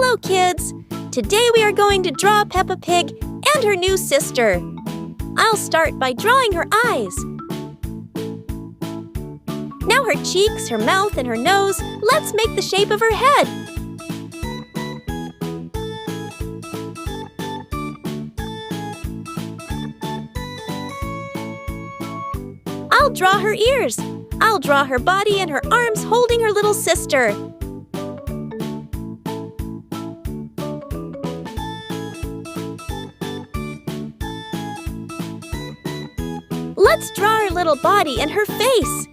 Hello, kids! Today we are going to draw Peppa Pig and her new sister. I'll start by drawing her eyes. Now her cheeks, her mouth, and her nose. Let's make the shape of her head. I'll draw her ears. I'll draw her body and her arms holding her little sister. Let's draw her little body and her face.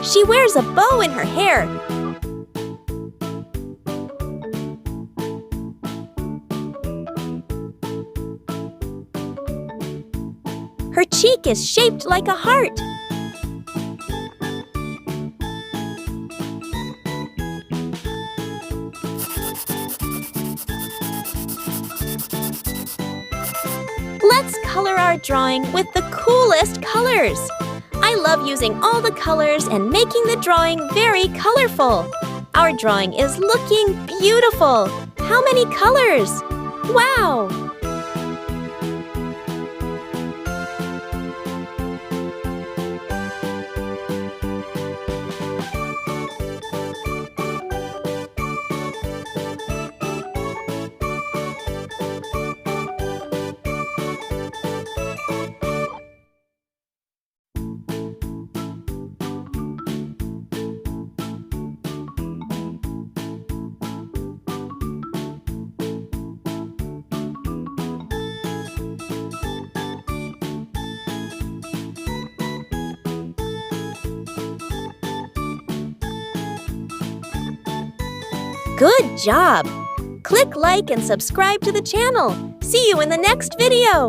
She wears a bow in her hair. Her cheek is shaped like a heart. Let's color our drawing with the coolest colors. I love using all the colors and making the drawing very colorful. Our drawing is looking beautiful. How many colors? Wow! Good job! Click like and subscribe to the channel. See you in the next video!